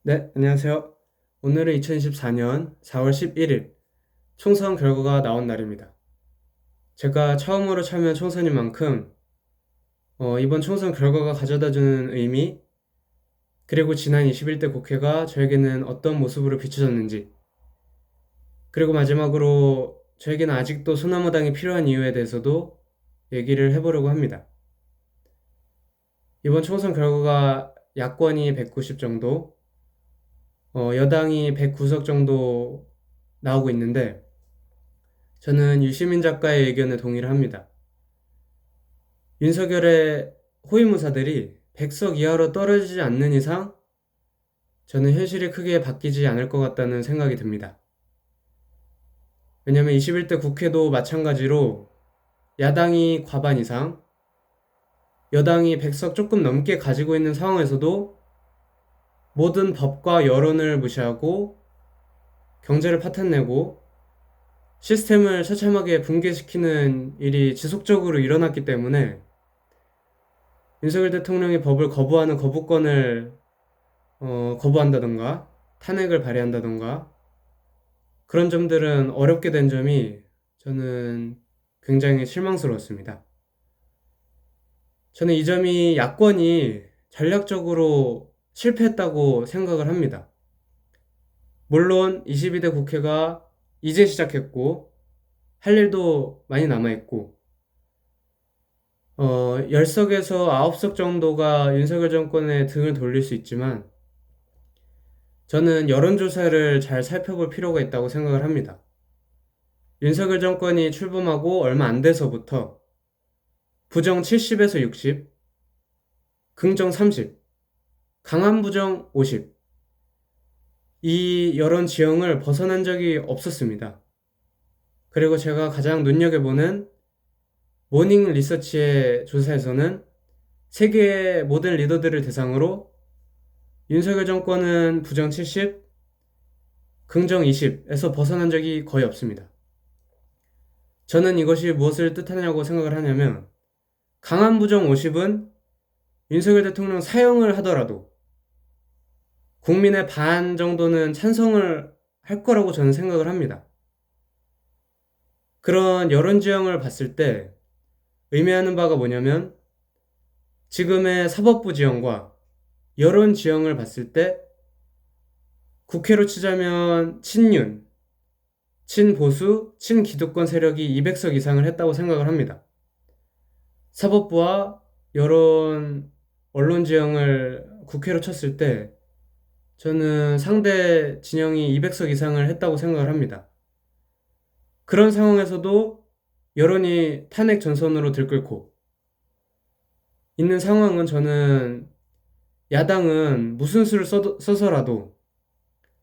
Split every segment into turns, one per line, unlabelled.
네, 안녕하세요. 오늘은 2024년 4월 11일 총선 결과가 나온 날입니다. 제가 처음으로 참여한 총선인 만큼 이번 총선 결과가 가져다주는 의미, 그리고 지난 21대 국회가 저에게는 어떤 모습으로 비춰졌는지, 그리고 마지막으로 저에게는 아직도 소나무당이 필요한 이유에 대해서도 얘기를 해보려고 합니다. 이번 총선 결과가 야권이 190 정도, 여당이 109석 정도 나오고 있는데, 저는 유시민 작가의 의견에 동의를 합니다. 윤석열의 호위무사들이 100석 이하로 떨어지지 않는 이상 저는 현실이 크게 바뀌지 않을 것 같다는 생각이 듭니다. 왜냐하면 21대 국회도 마찬가지로 야당이 과반 이상, 여당이 100석 조금 넘게 가지고 있는 상황에서도 모든 법과 여론을 무시하고 경제를 파탄내고 시스템을 처참하게 붕괴시키는 일이 지속적으로 일어났기 때문에 윤석열 대통령이 법을 거부하는 거부권을 거부한다던가 탄핵을 발의한다던가 그런 점들은 어렵게 된 점이 저는 굉장히 실망스러웠습니다. 저는 이 점이 야권이 전략적으로 실패했다고 생각을 합니다. 물론 22대 국회가 이제 시작했고 할 일도 많이 남아있고 10석에서 9석 정도가 윤석열 정권의 등을 돌릴 수 있지만 저는 여론조사를 잘 살펴볼 필요가 있다고 생각을 합니다. 윤석열 정권이 출범하고 얼마 안 돼서부터 부정 70에서 60, 긍정 30, 강한 부정 50, 이 여론 지형을 벗어난 적이 없었습니다. 그리고 제가 가장 눈여겨보는 모닝 리서치의 조사에서는 세계의 모든 리더들을 대상으로 윤석열 정권은 부정 70, 긍정 20에서 벗어난 적이 거의 없습니다. 저는 이것이 무엇을 뜻하냐고 생각을 하냐면 강한 부정 50은 윤석열 대통령 사형을 하더라도 국민의 반 정도는 찬성을 할 거라고 저는 생각을 합니다. 그런 여론 지형을 봤을 때 의미하는 바가 뭐냐면 지금의 사법부 지형과 여론 지형을 봤을 때 국회로 치자면 친윤, 친보수, 친기득권 세력이 200석 이상을 했다고 생각을 합니다. 사법부와 여론, 언론 지형을 국회로 쳤을 때 저는 상대 진영이 200석 이상을 했다고 생각을 합니다. 그런 상황에서도 여론이 탄핵 전선으로 들끓고 있는 상황은 저는 야당은 무슨 수를 써서라도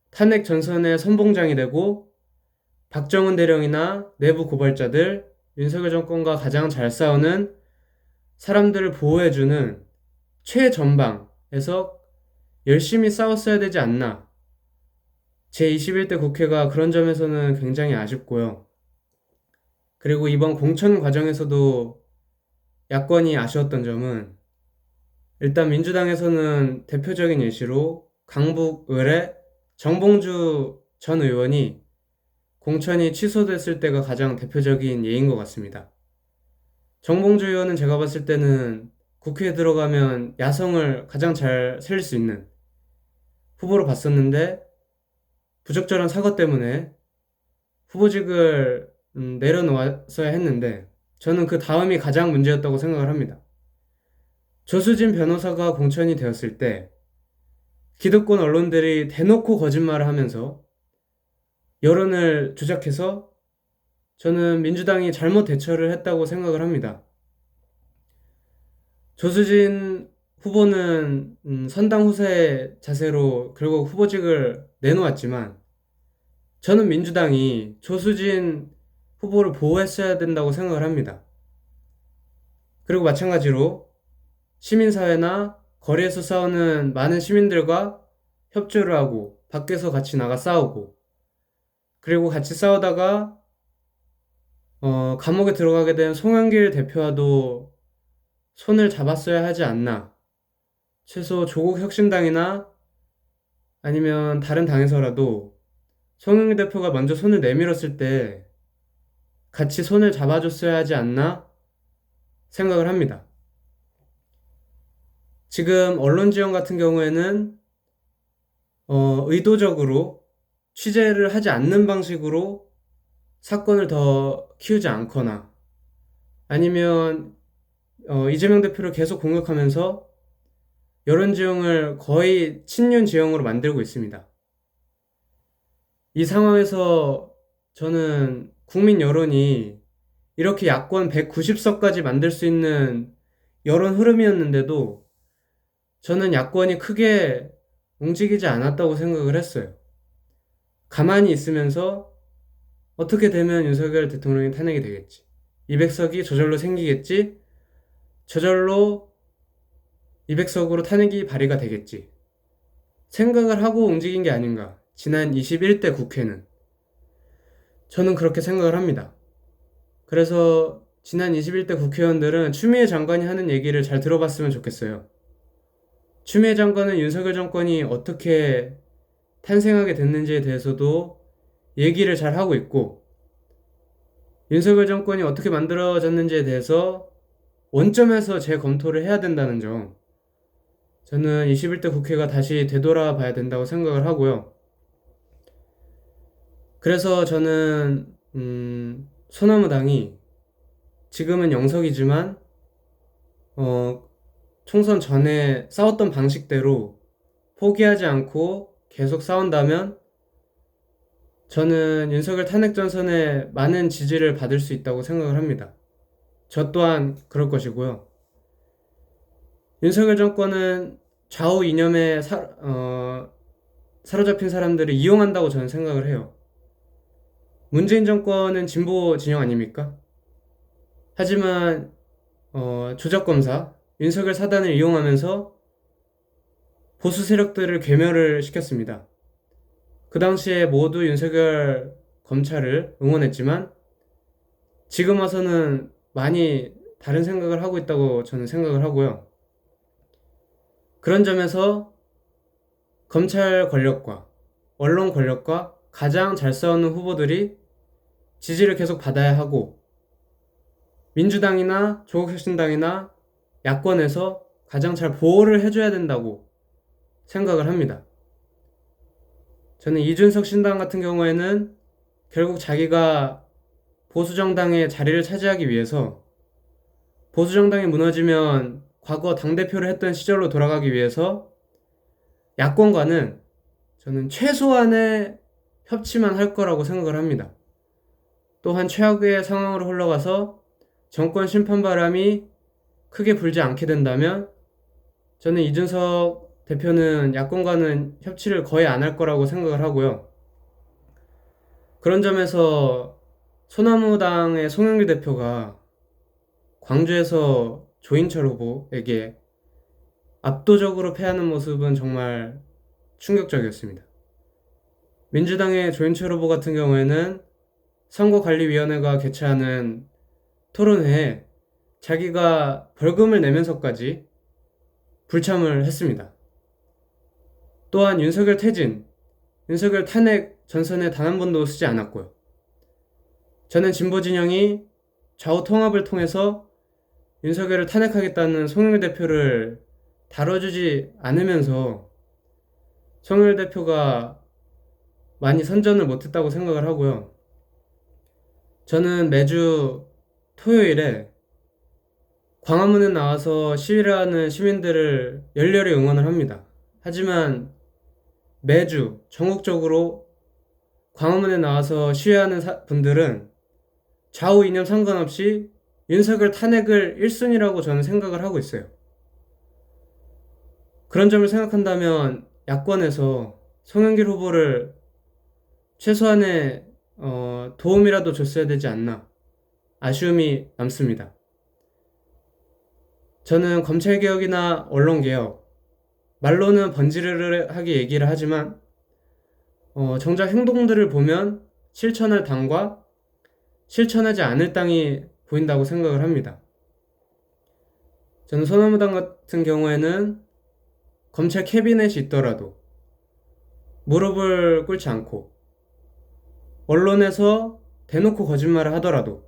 탄핵 전선의 선봉장이 되고 박정은 대령이나 내부 고발자들, 윤석열 정권과 가장 잘 싸우는 사람들을 보호해주는 최전방에서 열심히 싸웠어야 되지 않나. 제21대 국회가 그런 점에서는 굉장히 아쉽고요. 그리고 이번 공천 과정에서도 야권이 아쉬웠던 점은 일단 민주당에서는 대표적인 예시로 강북 을의 정봉주 전 의원이 공천이 취소됐을 때가 가장 대표적인 예인 것 같습니다. 정봉주 의원은 제가 봤을 때는 국회에 들어가면 야성을 가장 잘 살릴 수 있는 후보로 봤었는데 부적절한 사과 때문에 후보직을 내려놓았어야 했는데 저는 그 다음이 가장 문제였다고 생각을 합니다. 조수진 변호사가 공천이 되었을 때 기득권 언론들이 대놓고 거짓말을 하면서 여론을 조작해서 저는 민주당이 잘못 대처를 했다고 생각을 합니다. 조수진 후보는 선당 후사의 자세로 결국 후보직을 내놓았지만 저는 민주당이 조수진 후보를 보호했어야 된다고 생각을 합니다. 그리고 마찬가지로 시민사회나 거리에서 싸우는 많은 시민들과 협조를 하고 밖에서 같이 나가 싸우고 그리고 같이 싸우다가 감옥에 들어가게 된 송영길 대표와도 손을 잡았어야 하지 않나. 최소 조국혁신당이나 아니면 다른 당에서라도 송영길 대표가 먼저 손을 내밀었을 때 같이 손을 잡아줬어야 하지 않나 생각을 합니다. 지금 언론 지원 같은 경우에는 의도적으로 취재를 하지 않는 방식으로 사건을 더 키우지 않거나 아니면 이재명 대표를 계속 공격하면서 여론 지형을 거의 친윤 지형으로 만들고 있습니다. 이 상황에서 저는 국민 여론이 이렇게 야권 190석까지 만들 수 있는 여론 흐름이었는데도 저는 야권이 크게 움직이지 않았다고 생각을 했어요. 가만히 있으면서 어떻게 되면 윤석열 대통령이 탄핵이 되겠지. 200석이 저절로 생기겠지. 저절로 200석으로 탄핵이 발의가 되겠지. 생각을 하고 움직인 게 아닌가. 지난 21대 국회는. 저는 그렇게 생각을 합니다. 그래서 지난 21대 국회의원들은 추미애 장관이 하는 얘기를 잘 들어봤으면 좋겠어요. 추미애 장관은 윤석열 정권이 어떻게 탄생하게 됐는지에 대해서도 얘기를 잘 하고 있고, 윤석열 정권이 어떻게 만들어졌는지에 대해서 원점에서 재검토를 해야 된다는 점, 저는 21대 국회가 다시 되돌아봐야 된다고 생각을 하고요. 그래서 저는 소나무당이 지금은 영석이지만 총선 전에 싸웠던 방식대로 포기하지 않고 계속 싸운다면 저는 윤석열 탄핵 전선에 많은 지지를 받을 수 있다고 생각을 합니다. 저 또한 그럴 것이고요. 윤석열 정권은 좌우 이념에 사로잡힌 사람들을 이용한다고 저는 생각을 해요. 문재인 정권은 진보 진영 아닙니까? 하지만 조작검사 윤석열 사단을 이용하면서 보수 세력들을 괴멸을 시켰습니다. 그 당시에 모두 윤석열 검찰을 응원했지만 지금 와서는 많이 다른 생각을 하고 있다고 저는 생각을 하고요. 그런 점에서 검찰 권력과 언론 권력과 가장 잘 싸우는 후보들이 지지를 계속 받아야 하고 민주당이나 조국혁신당이나 야권에서 가장 잘 보호를 해줘야 된다고 생각을 합니다. 저는 이준석 신당 같은 경우에는 결국 자기가 보수정당의 자리를 차지하기 위해서 보수정당이 무너지면 과거 당대표를 했던 시절로 돌아가기 위해서 야권과는 저는 최소한의 협치만 할 거라고 생각을 합니다. 또한 최악의 상황으로 흘러가서 정권 심판 바람이 크게 불지 않게 된다면 저는 이준석 대표는 야권과는 협치를 거의 안 할 거라고 생각을 하고요. 그런 점에서 소나무당의 송영길 대표가 광주에서 조인철 후보에게 압도적으로 패하는 모습은 정말 충격적이었습니다. 민주당의 조인철 후보 같은 경우에는 선거관리위원회가 개최하는 토론회에 자기가 벌금을 내면서까지 불참을 했습니다. 또한 윤석열 퇴진, 윤석열 탄핵 전선에 단 한 번도 쓰지 않았고요. 저는 진보 진영이 좌우 통합을 통해서 윤석열을 탄핵하겠다는 송영길 대표를 다뤄주지 않으면서 송영길 대표가 많이 선전을 못했다고 생각을 하고요. 저는 매주 토요일에 광화문에 나와서 시위를 하는 시민들을 열렬히 응원을 합니다. 하지만 매주 전국적으로 광화문에 나와서 시위하는 분들은 좌우 이념 상관없이 윤석열 탄핵을 1순위라고 저는 생각을 하고 있어요. 그런 점을 생각한다면 야권에서 송영길 후보를 최소한의 도움이라도 줬어야 되지 않나 아쉬움이 남습니다. 저는 검찰개혁이나 언론개혁 말로는 번지르르하게 얘기를 하지만 정작 행동들을 보면 실천할 당과 실천하지 않을 당이 보인다고 생각을 합니다. 저는 소나무당 같은 경우에는 검찰 캐비넷이 있더라도 무릎을 꿇지 않고 언론에서 대놓고 거짓말을 하더라도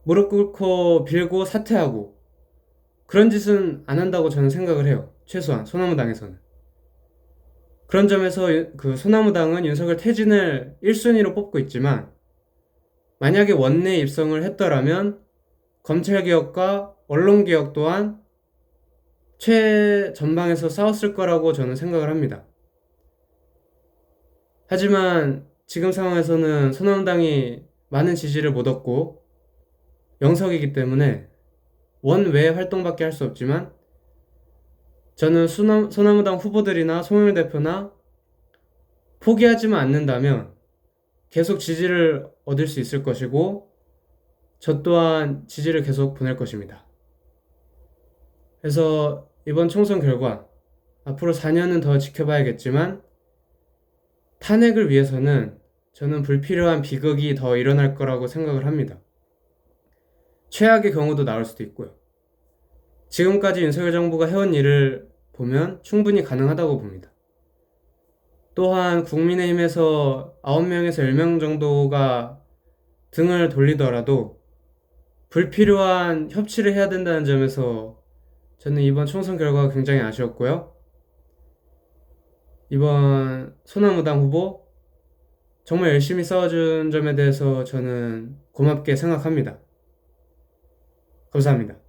무릎 꿇고 빌고 사퇴하고 그런 짓은 안 한다고 저는 생각을 해요. 최소한 소나무당에서는. 그런 점에서 그 소나무당은 윤석열 퇴진을 1순위로 뽑고 있지만 만약에 원내 입성을 했더라면 검찰개혁과 언론개혁 또한 최전방에서 싸웠을 거라고 저는 생각을 합니다. 하지만 지금 상황에서는 소나무당이 많은 지지를 못 얻고 영석이기 때문에 원외 활동밖에 할 수 없지만 저는 소나무당 후보들이나 송영길 대표나 포기하지만 않는다면 계속 지지를 얻을 수 있을 것이고 저 또한 지지를 계속 보낼 것입니다. 그래서 이번 총선 결과 앞으로 4년은 더 지켜봐야겠지만 탄핵을 위해서는 저는 불필요한 비극이 더 일어날 거라고 생각을 합니다. 최악의 경우도 나올 수도 있고요. 지금까지 윤석열 정부가 해온 일을 보면 충분히 가능하다고 봅니다. 또한 국민의힘에서 9명에서 10명 정도가 등을 돌리더라도 불필요한 협치를 해야 된다는 점에서 저는 이번 총선 결과가 굉장히 아쉬웠고요. 이번 소나무당 후보 정말 열심히 싸워준 점에 대해서 저는 고맙게 생각합니다. 감사합니다.